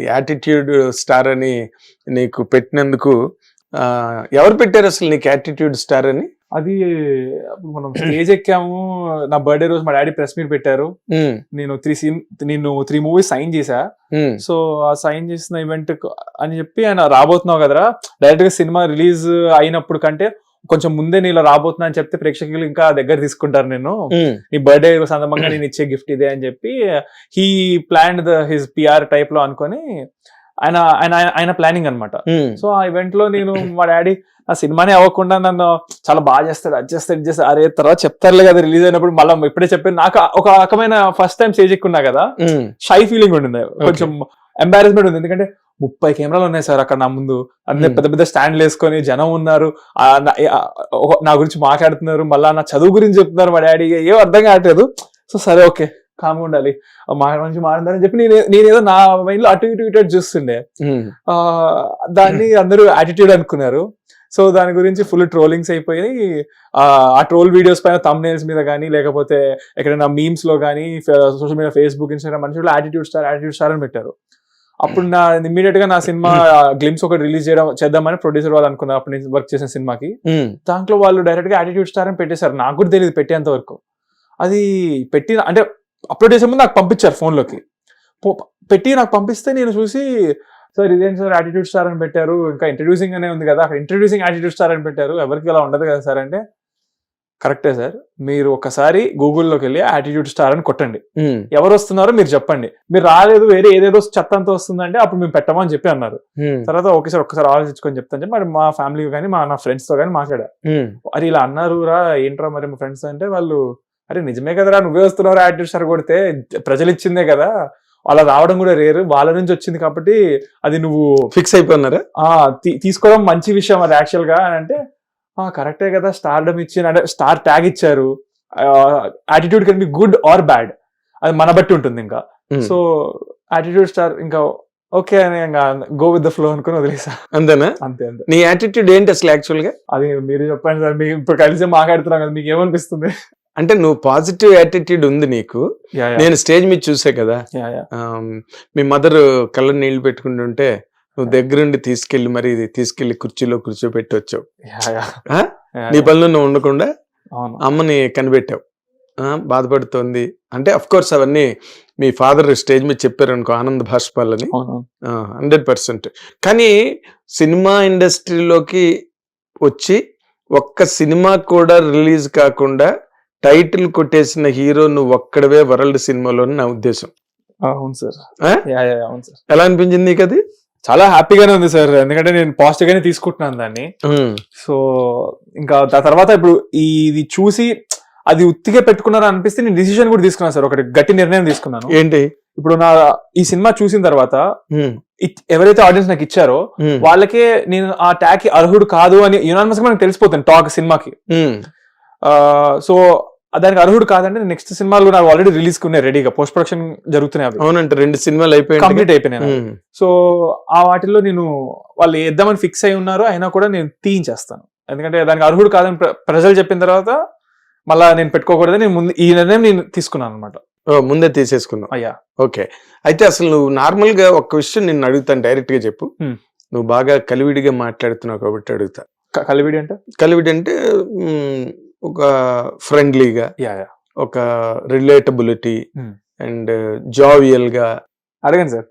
Attitude star అని నీకు పెట్టినందుకు ఎవరు పెట్టారు అసలు నీకు యాటిట్యూడ్ స్టార్ అని? అది మనం స్టేజ్ ఎక్కాము, నా బర్త్డే రోజు మా డాడీ ప్రెస్ మీట్ పెట్టారు. నేను 3 మూవీస్ సైన్ చేశా. సో ఆ సైన్ చేసిన ఈవెంట్ అని చెప్పి ఆయన రాబోతున్నావు కదరా, డైరెక్ట్ గా సినిమా రిలీజ్ అయినప్పుడు కంటే కొంచెం ముందే నీలో రాబోతున్నా అని చెప్తే ప్రేక్షకులు ఇంకా దగ్గర తీసుకుంటారు. నేను నీ బర్త్డే సందర్భంగా నేను ఇచ్చే గిఫ్ట్ ఇదే అని చెప్పి he plan his PR type లో అనుకొని ఆయన ప్లానింగ్ అనమాట. సో ఆ ఈవెంట్ లో నేను మా డాడీ ఆ సినిమానే అవ్వకుండా నన్ను చాలా బాగా చేస్తాడు, అది చేస్తాడు, అరే తర్వాత చెప్తారులే కదా రిలీజ్ అయినప్పుడు, మళ్ళీ ఇప్పుడే చెప్పాను. నాకు ఒక రకమైన ఫస్ట్ టైం స్టేజ్ ఎక్కున్నా కదా, షై ఫీలింగ్ ఉండింది, కొంచెం ఎంబారెస్మెంట్ ఉంది. ఎందుకంటే 30 కెమెరాలు ఉన్నాయి సార్ అక్కడ నా ముందు, అన్ని పెద్ద పెద్ద స్టాండ్లు వేసుకొని జనం ఉన్నారు, నా గురించి మాట్లాడుతున్నారు, మళ్ళా నా చదువు గురించి చెప్తున్నారు మా డాడీ, ఏం అర్థం కావట్లేదు. సో సరే ఓకే కామ్గా ఉండాలి, మంచి మాట్లాడాలని చెప్పి నేనేదో నా మైండ్ లో అటు ఇటు చూస్తుండే. దాన్ని అందరూ యాటిట్యూడ్ అనుకున్నారు. సో దాని గురించి ఫుల్ ట్రోలింగ్స్ అయిపోయి ఆ ట్రోల్ వీడియోస్ పైన థంబ్నెయిల్స్ మీద కానీ లేకపోతే ఎక్కడైనా మీమ్స్ లో కానీ సోషల్ మీడియా ఫేస్బుక్ ఇన్స్టాగ్రామ్ మనుషులు యాటిట్యూడ్ స్టార్ అని పెట్టారు. అప్పుడు నా ఇమ్మీడియట్ గా నా సినిమా గ్లిమ్స్ ఒకటి రిలీజ్ చేద్దామని ప్రొడ్యూసర్ వాళ్ళు అనుకున్నారు. అప్పుడు నేను వర్క్ చేసిన సినిమాకి దాంట్లో వాళ్ళు డైరెక్ట్ గా యాటిట్యూడ్ స్టార్ అని పెట్టేశారు. నాకు కూడా తెలియదు పెట్టేంత వరకు. అది పెట్టి అంటే అప్లోడ్ చేసే ముందు నాకు పంపించారు ఫోన్లోకి, పెట్టి నాకు పంపిస్తే నేను చూసి సార్ ఇదేం సార్ యాటిట్యూడ్ స్టార్ అని పెట్టారు, ఇంకా ఇంట్రడ్యూసింగ్ అనే ఉంది కదా, అక్కడ ఇంట్రడ్యూసింగ్ యాటిట్యూడ్ స్టార్ అని పెట్టారు, ఎవరికి అలా ఉండదు కదా సార్ అంటే, కరెక్టే సార్, మీరు ఒకసారి గూగుల్లోకి వెళ్ళి యాటిట్యూడ్ స్టార్ అని కొట్టండి, ఎవరు వస్తున్నారో మీరు చెప్పండి, మీరు రాలేదు వేరే ఏదేదో చెత్త అంతా వస్తుందంటే అప్పుడు మేము పెట్టమని చెప్పి అన్నారు. తర్వాత ఓకే సార్ ఒక్కసారి ఆలోచించుకొని చెప్తాను. మరి మా ఫ్యామిలీ కానీ నా ఫ్రెండ్స్ తో కానీ మాట్లాడా, అరే ఇలా అన్నారు రా ఏంట్రా మరి మా ఫ్రెండ్స్ అంటే, వాళ్ళు అరే నిజమే కదరా నువ్వే వస్తున్నావు యాటిట్యూడ్ స్టార్ కొడితే, ప్రజలు ఇచ్చిందే కదా, అలా రావడం కూడా రేరు, వాళ్ళ నుంచి వచ్చింది కాబట్టి అది నువ్వు ఫిక్స్ అయిపోయినారా, తీసుకోవడం మంచి విషయం అది యాక్చువల్ గా అంటే, కరెక్టే కదా స్టార్డమ్ ఇచ్చి అంటే స్టార్ ట్యాగ్ ఇచ్చారు, attitude can be good or bad, అది మన బట్టి ఉంటుంది. ఇంకా సో యాటిట్యూడ్ స్టార్ ఇంకా ఓకే అని ఇంకా గో విత్ ద ఫ్లో అనుకుని వదిలేసా. అంతేనా? అంతే. నీ యాటిట్యూడ్ ఏంటి అసలు యాక్చువల్ గా? అది మీరు చెప్పండి సార్, మీకు ఇప్పుడు కలిసి మాట్లాడుతున్నాం కదా, మీకు ఏమనిపిస్తుంది? అంటే నువ్వు పాజిటివ్ యాటిట్యూడ్ ఉంది నీకు. నేను స్టేజ్ మీద చూసే కదా, మీ మదర్ కళ్ళ నీళ్లు పెట్టుకుంటుంటే నువ్వు దగ్గరుండి తీసుకెళ్లి కుర్చీలో కూర్చోబెట్టి వచ్చావు. నీ పనులు నువ్వు ఉండకుండా అమ్మని కనిపెట్టావు. బాధపడుతోంది అంటే అఫ్ కోర్స్ అవన్నీ మీ ఫాదర్ స్టేజ్ మీద చెప్పారు అనుకో, ఆనంద భాష్పాలని 100%. కానీ సినిమా ఇండస్ట్రీలోకి వచ్చి ఒక్క సినిమా కూడా రిలీజ్ కాకుండా టైటిల్ కొట్టేసిన హీరో నువ్వు ఒక్కడవే వరల్డ్ సినిమాలో నా ఉద్దేశం. అవును సార్. అవును సార్. ఎలా అనిపించింది నీకు? అది చాలా హ్యాపీగానే ఉంది సార్, ఎందుకంటే నేను పాజిటివ్ గానే తీసుకుంటున్నాను దాన్ని. సో ఇంకా ఆ తర్వాత ఇప్పుడు ఇది చూసి అది ఉత్తిగా పెట్టుకున్నారా అనిపిస్తే నేను డిసిషన్ కూడా తీసుకున్నాను సార్, ఒకటి గట్టి నిర్ణయం తీసుకున్నాను. ఏంటి? ఇప్పుడు ఈ సినిమా చూసిన తర్వాత ఎవరైతే ఆడియన్స్ నాకు ఇచ్చారో వాళ్ళకే నేను ఆ ట్యాగ్ కి అర్హుడు కాదు అని యునానిమస్ గా మనకు తెలిసిపోతుంది టాక్ సినిమాకి. సో దానికి అర్హుడు కాదంటే నెక్స్ట్ సినిమాలు నాకు ఆల్రెడీ రిలీజ్ ఉన్నాయి రెడీగా, పోస్ట్ ప్రొడక్షన్ జరుగుతున్నాయి. అవునంటే 2 సినిమాలు కంప్లీట్ అయిపోయినాయి. సో ఆ వాటిల్లో నేను వాళ్ళు వేద్దామని ఫిక్స్ అయి ఉన్నారు, అయినా కూడా నేను తీయించేస్తాను. ఎందుకంటే దానికి అర్హుడు కాదని ప్రజలు చెప్పిన తర్వాత మళ్ళా నేను పెట్టుకోకూడదని నేను ఈ నిర్ణయం నేను తీసుకున్నాను అనమాట. ముందే తీసేసుకున్నావు. అయ్యా ఓకే. అయితే అసలు నువ్వు నార్మల్ గా ఒక్క విషయం నేను అడుగుతాను, డైరెక్ట్ గా చెప్పు. నువ్వు బాగా కలివిడిగా మాట్లాడుతున్నావు కాబట్టి అడుగుతా. కలివిడి అంటే ఒక ఫ్రెండ్లీగా, ఒక రిలేటబిలిటీ అండ్ జావియల్ గా అడగండి సార్.